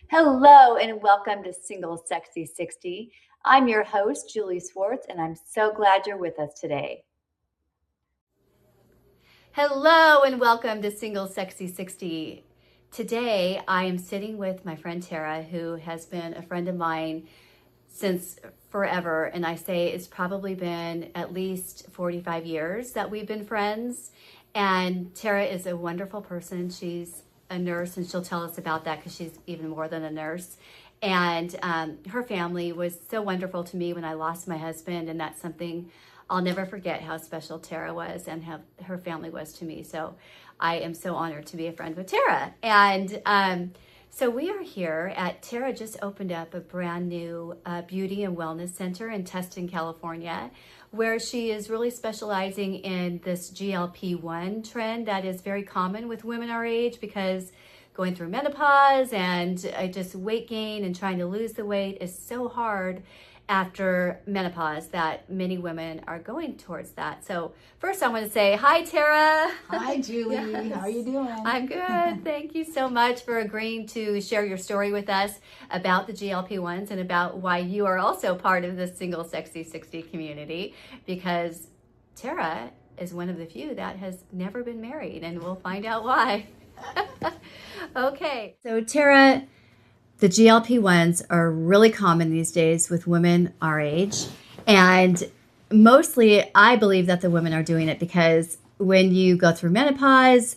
Hello and welcome to SingleSexy&Sixty. I'm your host, Julie Swartz, and I'm so glad you're with us today. Hello and welcome to SingleSexy&Sixty. Today I am sitting with my friend Tera, who has been a friend of mine since forever, and I say it's probably been at least 45 years that we've been friends. And Tera is a wonderful person. She's a nurse, and she'll tell us about that because she's even more than a nurse. And her family was so wonderful to me when I lost my husband, and that's something I'll never forget, how special Tera was and how her family was to me. So I am so honored to be a friend with Tera. And so we are here at Tera just opened up a brand new beauty and wellness center in Tustin, California, where she is really specializing in this GLP1 trend that is very common with women our age, because going through menopause and just weight gain and trying to lose the weight is so hard after menopause that many women are going towards that. So first I want to say, hi, Tera. Hi, Julie. Yes. How are you doing? I'm good. Thank you so much for agreeing to share your story with us about the GLP1s and about why you are also part of the SingleSexy&Sixty community, because Tera is one of the few that has never been married, and we'll find out why. Okay. So Tera, the GLP1s are really common these days with women our age. And mostly, I believe that the women are doing it because when you go through menopause,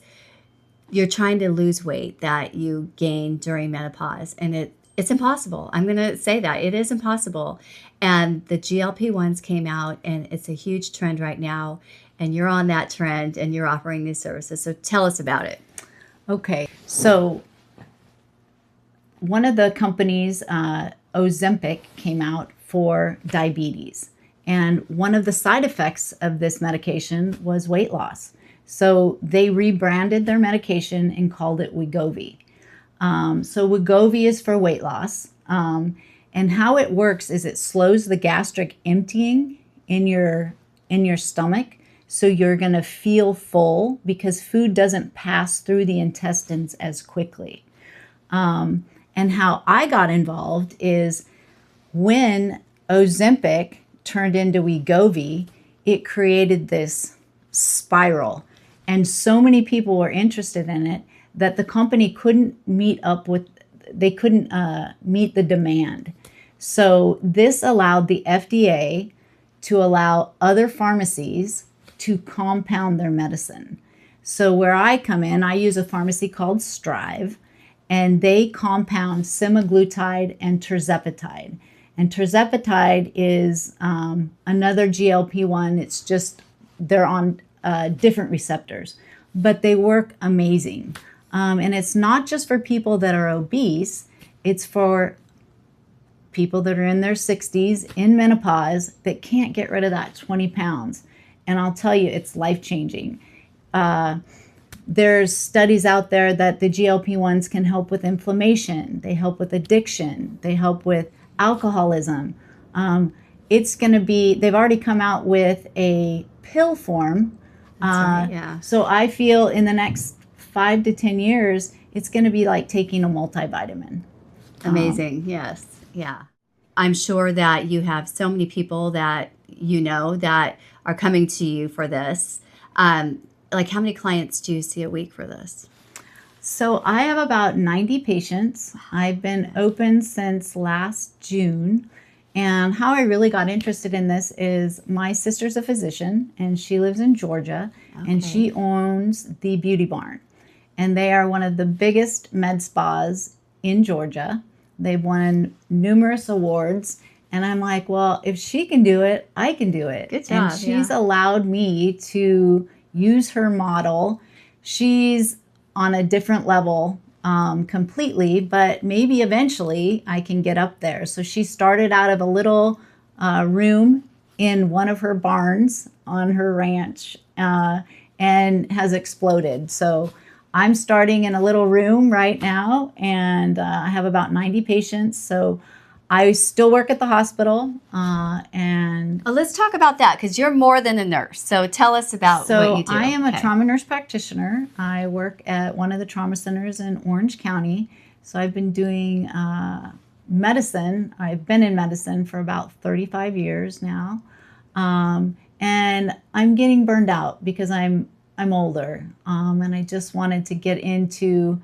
you're trying to lose weight that you gained during menopause. And it's impossible. I'm going to say that. It is impossible. And the GLP1s came out, and it's a huge trend right now. And you're on that trend, and you're offering these services. So tell us about it. Okay, so one of the companies, Ozempic, came out for diabetes. And one of the side effects of this medication was weight loss. So they rebranded their medication and called it Wegovy. So Wegovy is for weight loss. And how it works is it slows the gastric emptying in your stomach. So you're going to feel full because food doesn't pass through the intestines as quickly. And how I got involved is when Ozempic turned into Wegovy, it created this spiral. And so many people were interested in it that the company couldn't meet the demand. So this allowed the FDA to allow other pharmacies to compound their medicine. So where I come in, I use a pharmacy called Strive, and they compound semaglutide and tirzepatide. And tirzepatide is another GLP-1. It's just they're on different receptors, but they work amazing. And it's not just for people that are obese. It's for people that are in their 60s, in menopause, that can't get rid of that 20 pounds. And I'll tell you, it's life-changing. There's studies out there that the GLP-1s can help with inflammation. They help with addiction. They help with alcoholism. It's going to be, they've already come out with a pill form. Right, yeah. So I feel in the next 5 to 10 years, it's going to be like taking a multivitamin. Amazing. Yes. Yeah. I'm sure that you have so many people that you know that are coming to you for this. Like, how many clients do you see a week for this? So I have about 90 patients. I've been open since last June. And how I really got interested in this is my sister's a physician, and she lives in Georgia, and she owns the Beauty Barn. And they are one of the biggest med spas in Georgia. They've won numerous awards. And I'm like, well, if she can do it, I can do it. Good job. And she's allowed me to use her model. She's on a different level completely, but maybe eventually I can get up there. So she started out of a little room in one of her barns on her ranch and has exploded. So I'm starting in a little room right now, and I have about 90 patients. So I still work at the hospital, and Well, let's talk about that, because you're more than a nurse. So tell us about what you do. I am a trauma nurse practitioner. I work at one of the trauma centers in Orange County. So I've been doing medicine. I've been in medicine for about 35 years now. And I'm getting burned out because I'm older. And I just wanted to get into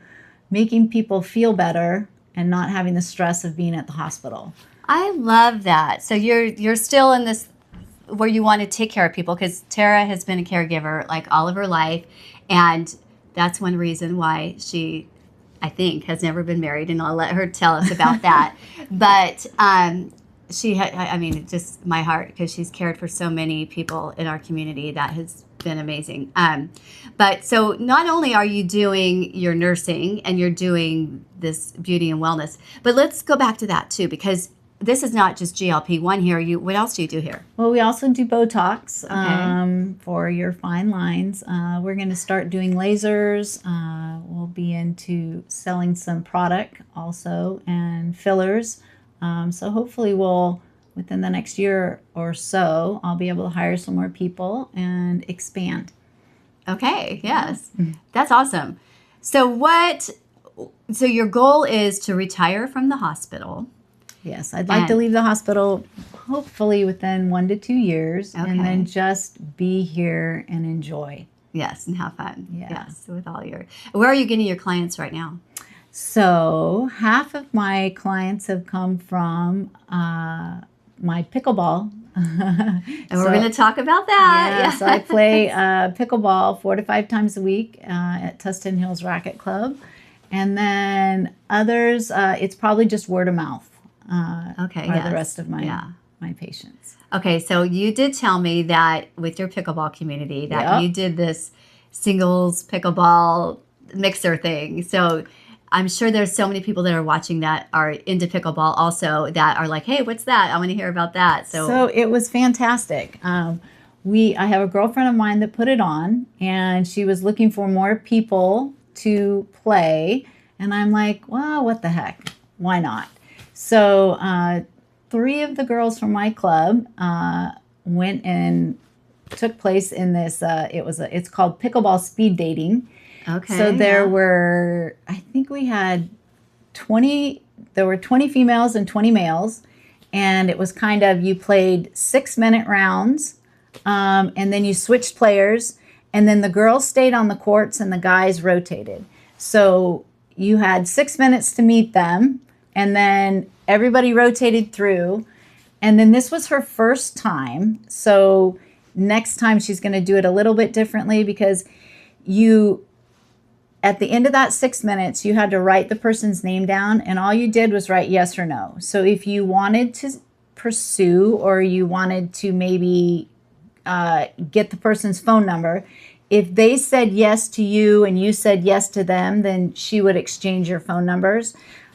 making people feel better and not having the stress of being at the hospital. I love that. So you're still in this where you want to take care of people, because Tara has been a caregiver like all of her life, and that's one reason why she, I think, has never been married, and I'll let her tell us about that. But I mean, it just my heart, because she's cared for so many people in our community. That has been amazing. But so not only are you doing your nursing and you're doing this beauty and wellness, but let's go back to that too, because this is not just GLP-1 here. What else do you do here? Well, we also do Botox for your fine lines. We're going to start doing lasers. We'll be into selling some product also and fillers. So hopefully within the next year or so, I'll be able to hire some more people and expand. Okay, yes. That's awesome. So your goal is to retire from the hospital. Yes, I'd like to leave the hospital hopefully within 1 to 2 years, and then just be here and enjoy. Yes, and have fun. Yeah. Yes, with all where are you getting your clients right now? So half of my clients have come from my pickleball. And we're going to talk about that. Yeah, so I play pickleball 4 to 5 times a week at Tustin Hills Racket Club. And then others, it's probably just word of mouth. The rest of my patients. Okay, so you did tell me that with your pickleball community that you did this singles pickleball mixer thing. So I'm sure there's so many people that are watching that are into pickleball also, that are like, hey, what's that? I want to hear about that. So it was fantastic. I have a girlfriend of mine that put it on, and she was looking for more people to play. And I'm like, well, what the heck? Why not? So 3 of the girls from my club went and took place in this. It's called Pickleball Speed Dating. Okay. So there were, I think we had 20. There were 20 females and 20 males, and it was kind of, you played 6-minute rounds, and then you switched players, and then the girls stayed on the courts and the guys rotated. So you had 6 minutes to meet them, and then everybody rotated through. And then this was her first time. So next time she's going to do it a little bit differently, because at the end of that 6 minutes, you had to write the person's name down, and all you did was write yes or no. So if you wanted to pursue, or you wanted to maybe get the person's phone number, if they said yes to you and you said yes to them, then she would exchange your phone numbers.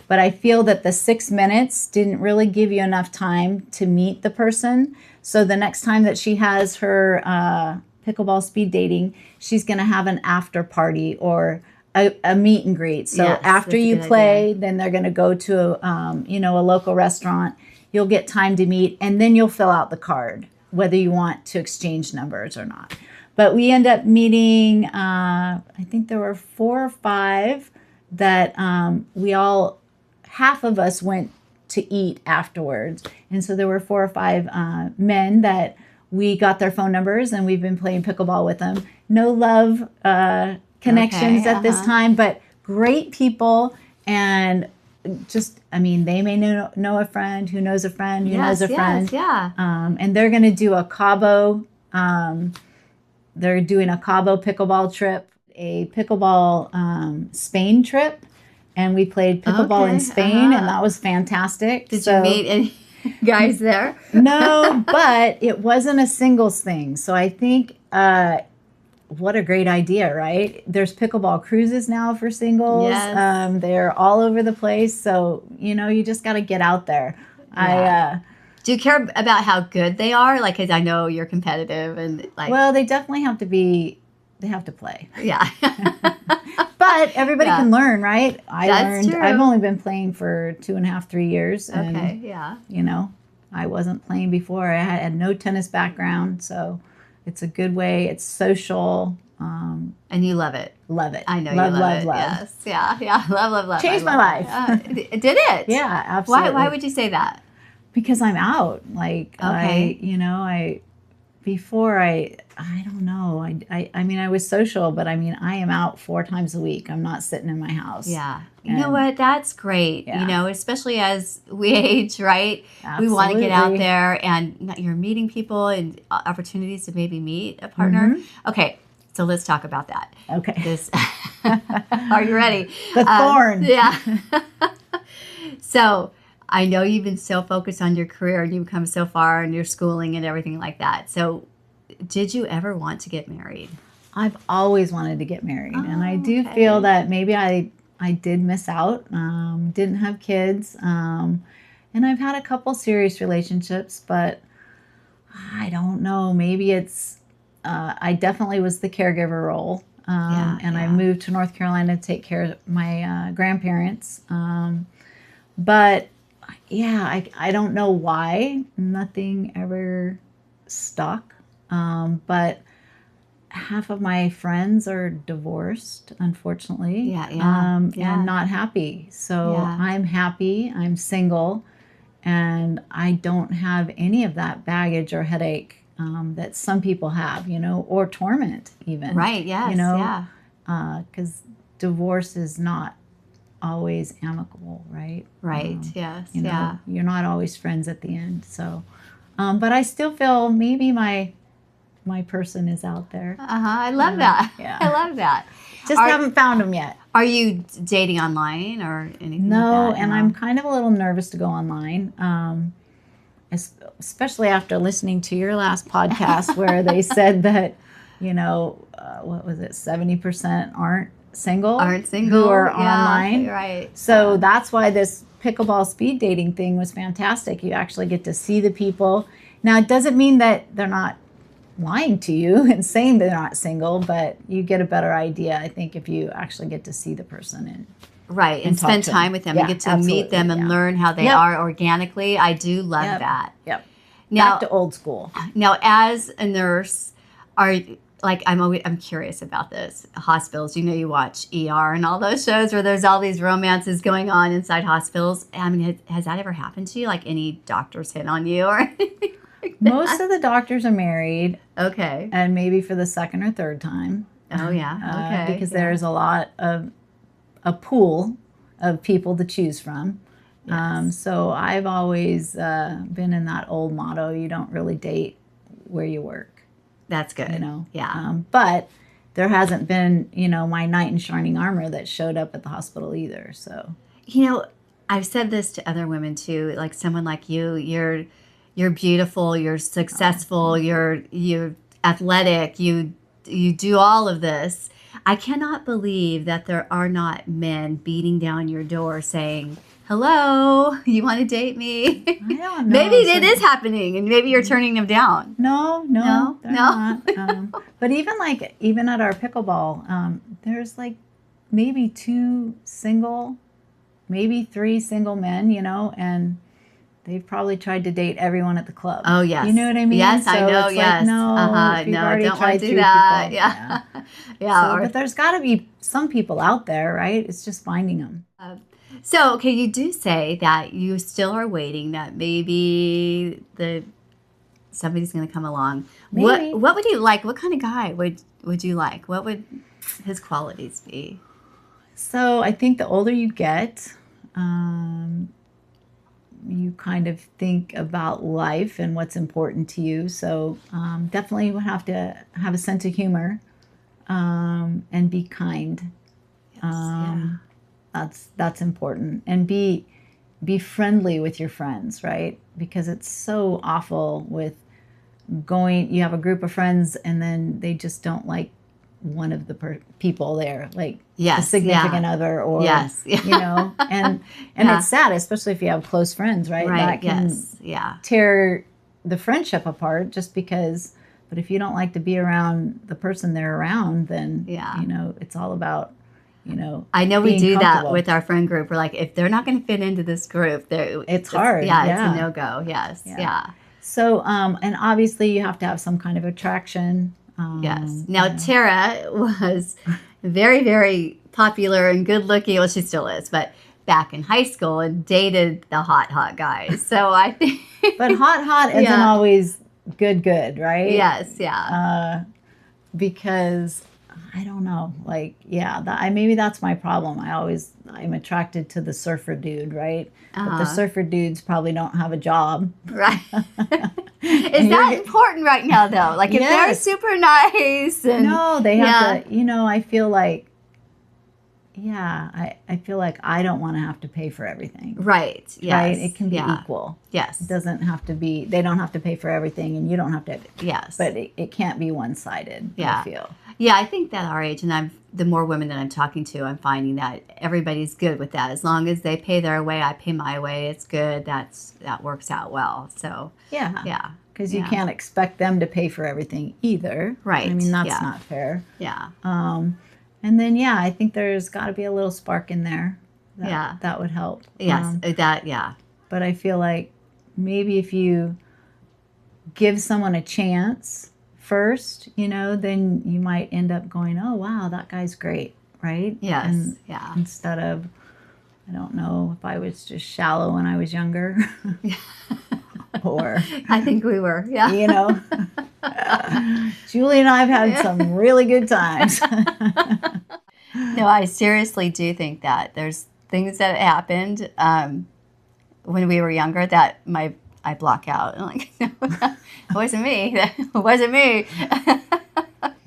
But I feel that the 6 minutes didn't really give you enough time to meet the person. So the next time that she has her pickleball speed dating, she's going to have an after party or a meet and greet. So after you play, then they're going to go to a local restaurant. You'll get time to meet, and then you'll fill out the card, whether you want to exchange numbers or not. But we end up meeting, I think there were 4 or 5 that half of us went to eat afterwards. And so there were 4 or 5 men that we got their phone numbers, and we've been playing pickleball with them. No love connections at this time, but great people. And just, I mean, they may know a friend who knows a friend who knows a friend. Yeah. And they're going to do a Cabo, they're doing a Cabo pickleball trip, a pickleball Spain trip. And we played pickleball in Spain, and that was fantastic. Did you meet any guys there? No, but it wasn't a singles thing. So I think, what a great idea, right? There's pickleball cruises now for singles. Yes. They're all over the place. So, you just got to get out there. Yeah. Do you care about how good they are? Like, because I know you're competitive and like. Well, they definitely have to be. They have to play. Yeah. But everybody can learn, right? That's true. I've only been playing for 2.5, 3 years. And, Okay, I wasn't playing before. I had no tennis background. So it's a good way. It's social. And you love it. Love it. I know love, you love it. love. Yes. Yeah. Yeah. Love. Changed my life. Did it? Yeah, absolutely. Why would you say that? Because I'm out. Like, Okay. before I don't know. I mean, I was social, but I mean, I am out 4 times a week. I'm not sitting in my house. Yeah. You know what? That's great. Yeah. Especially as we age, right? We want to get out Absolutely. there and you're meeting people and opportunities to maybe meet a partner. Mm-hmm. Okay. So let's talk about that. Okay. This, are you ready? The thorn. Yeah. So I know you've been so focused on your career and you've come so far in your schooling and everything like that. So did you ever want to get married? I've always wanted to get married. And I do okay. feel that maybe I did miss out, didn't have kids. And I've had a couple serious relationships, but I don't know. Maybe it's, I definitely was the caregiver role. I moved to North Carolina to take care of my grandparents. But yeah, I don't know why nothing ever stuck. But half of my friends are divorced, unfortunately. And not happy. So I'm happy. I'm single, and I don't have any of that baggage or headache that some people have, or torment even. Right. Yes. Because divorce is not always amicable, right? Right. Yes. You're not always friends at the end. So, but I still feel maybe my person is out there. I love that. Yeah. I love that. Just haven't found him yet. Are you dating online or anything No, like that? and I'm kind of a little nervous to go online, especially after listening to your last podcast where they said that, what was it, 70% aren't single who are online. Right. So that's why this pickleball speed dating thing was fantastic. You actually get to see the people. Now, it doesn't mean that they're not lying to you and saying they're not single, but you get a better idea, I think, if you actually get to see the person and spend time with them and get to meet them and learn how they are organically. I do love that. Yep. Now, back to old school. Now, as a nurse, I'm curious about this. Hospitals, you watch ER and all those shows where there's all these romances going on inside hospitals. I mean, has that ever happened to you? Like any doctors hit on you or anything? Most of the doctors are married. Okay. And maybe for the second or third time. Oh, yeah. Okay. Because there's a lot of a pool of people to choose from. Yes. So I've always been in that old motto, you don't really date where you work. That's good. Yeah. But there hasn't been, my knight in shining armor that showed up at the hospital either. So, I've said this to other women too, like someone like you, you're beautiful, you're successful, you're athletic, you do all of this. I cannot believe that there are not men beating down your door saying, "Hello, you want to date me?" I don't know. Maybe it is happening, and maybe you're turning them down. No, they're not. But even at our pickleball, there's maybe 2 single, maybe 3 single men, and they've probably tried to date everyone at the club. Oh, yes. You know what I mean? Yes, so I know, it's yes. No, don't want to do that. People, Yeah. So, but there's got to be some people out there, right? It's just finding them. So, okay, you do say that you still are waiting, that maybe somebody's going to come along. Maybe. What would you like? What kind of guy would you like? What would his qualities be? So I think the older you get, you kind of think about life and what's important to you. So definitely would have to have a sense of humor and be kind. That's important. And be friendly with your friends, right? Because it's so awful with you have a group of friends and then they just don't like one of the people there, like a significant other or, and it's sad, especially if you have close friends, right? That can tear the friendship apart just because, but if you don't like to be around the person they're around, then, it's all about, I know we do that with our our friend group. We're like, if they're not going to fit into this group, it's hard. It's a no-go. Yes. Yeah. So, and obviously you have to have some kind of attraction. Yes. Now, Tera was very, very popular and good looking. Well, she still is, but back in high school and dated the hot guys. So I think. But hot isn't always good, right? Yes. Yeah. Because I don't know, like, maybe that's my problem. I'm attracted to the surfer dude, right? But the surfer dudes probably don't have a job. Right. Is that important right now, though? Like, if they're super nice and... No, they have to, I feel like, I feel like I don't want to have to pay for everything. Right. Yes. Right? It can be equal. Yes. It doesn't have to be, they don't have to pay for everything and you don't have to. Yes. But it can't be one-sided, I feel. Yeah, I think that our age, and the more women that I'm talking to, I'm finding that everybody's good with that. As long as they pay their way, I pay my way, it's good. That works out well. So, yeah. Because you can't expect them to pay for everything either. Right. I mean, that's not fair. Yeah. And then, I think there's got to be a little spark in there. That would help. Yes, But I feel like maybe if you give someone a chance first, then you might end up going, oh, wow, that guy's great, right? Yes, Instead of, I don't know, if I was just shallow when I was younger. Or I think we were, Julie and I have had some really good times. No, I seriously do think that there's things that happened when we were younger that I block out. I'm like, no, it wasn't me. It wasn't me.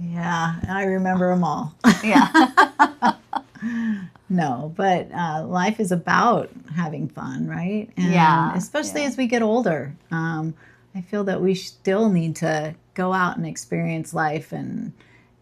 Yeah, I remember them all. Yeah. No, but life is about having fun, right? And especially as we get older. I feel that we still need to go out and experience life and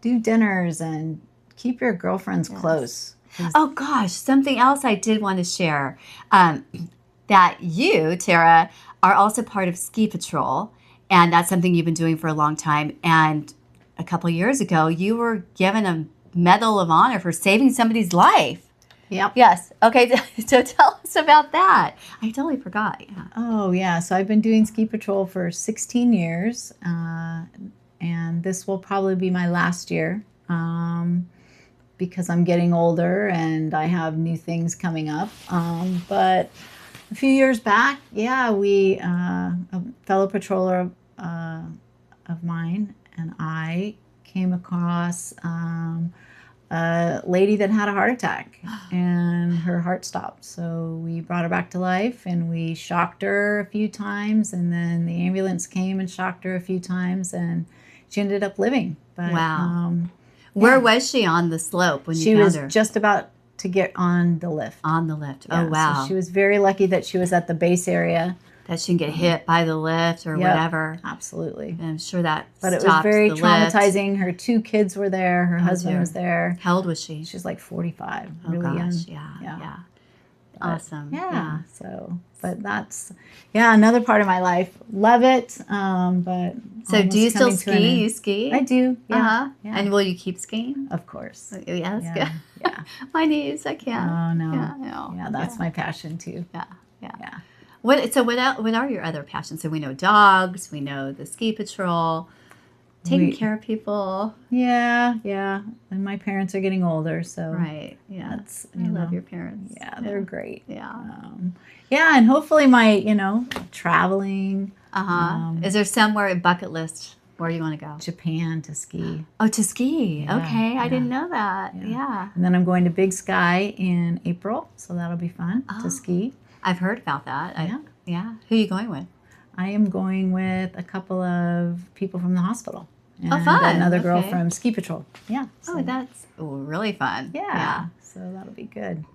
do dinners and keep your girlfriends close. Oh, gosh, something else I did want to share. That you, Tera, are also part of Ski Patrol, and that's something you've been doing for a long time. And a couple of years ago, you were given a Medal of Honor for saving somebody's life. Yep. Yes. Okay. So tell us about that. I totally forgot. Yeah. Oh, yeah. So I've been doing Ski Patrol for 16 years, and this will probably be my last year because I'm getting older and I have new things coming up. But a few years back, we, a fellow patroller of mine and I came across a lady that had a heart attack and her heart stopped. So we brought her back to life and we shocked her a few times, and then the ambulance came and shocked her a few times, and she ended up living. But, wow. Where was she on the slope when you found her? She was just about to get on the lift. On the lift. Yeah, oh, wow. So she was very lucky that she was at the base area. That she didn't get hit by the lift or whatever. Absolutely. And I'm sure that But it was very traumatizing. Her 2 kids were there. Her husband was there. How old was she? She was like 45. Oh, really gosh. young. Yeah. But, awesome. Yeah. So, but that's, another part of my life. Love it. But so do you still ski? You ski? I do. Yeah. Uh-huh. Yeah. And will you keep skiing? Of course. Yeah, that's good. Yeah. My knees, I can't. Oh, no. Yeah, no. Yeah, that's my passion too. Yeah. Yeah. What are your other passions? So we know dogs, we know the ski patrol, taking care of people. Yeah. And my parents are getting older, so right. Yeah, that's I love your parents. Yeah, they're great. Yeah. And hopefully my traveling. Is there somewhere a bucket list where you want to go? Japan to ski. Oh, to ski. Okay, I didn't know that. Yeah. And then I'm going to Big Sky in April, so that'll be fun to ski. I've heard about that. Yeah. Who are you going with? I am going with a couple of people from the hospital. And fun. Another girl from Ski Patrol. Yeah. So. Oh, that's really fun. Yeah. So that'll be good.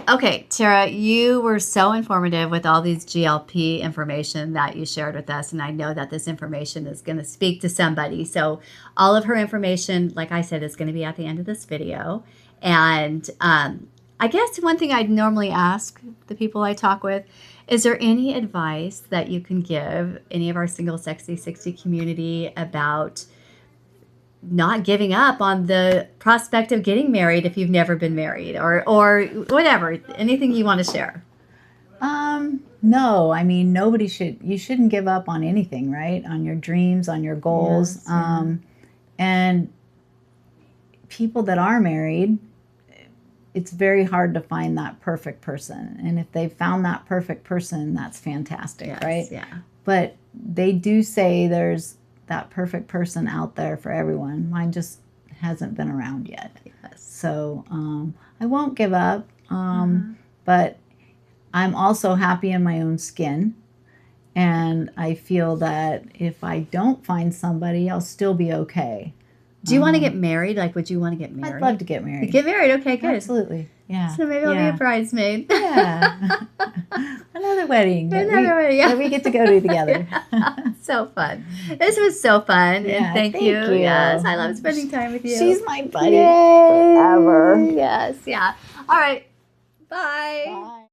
Okay, Tera, you were so informative with all these GLP information that you shared with us, and I know that this information is going to speak to somebody. So all of her information, like I said, is going to be at the end of this video. And I guess one thing I'd normally ask the people I talk with, is there any advice that you can give any of our SingleSexy&Sixty community about not giving up on the prospect of getting married if you've never been married, or whatever, anything you want to share? No, I mean, you shouldn't give up on anything, right? On your dreams, on your goals. Yes, And people that are married, it's very hard to find that perfect person. And if they've found that perfect person, that's fantastic, Yes, right? yeah. But they do say there's that perfect person out there for everyone. Mine just hasn't been around yet. Yes. So I won't give up. But I'm also happy in my own skin. And I feel that if I don't find somebody, I'll still be okay. Do you want to get married? Like, would you want to get married? I'd love to get married. Get married? Okay, good. Absolutely. Yeah. So maybe I'll be a bridesmaid. Yeah. Another wedding. Another wedding, yeah. That we get to go to together. So fun. This was so fun. Yeah, And thank you. Yes, I love spending time with you. She's my buddy Yay. forever. Yes, yeah. All right. Bye. Bye.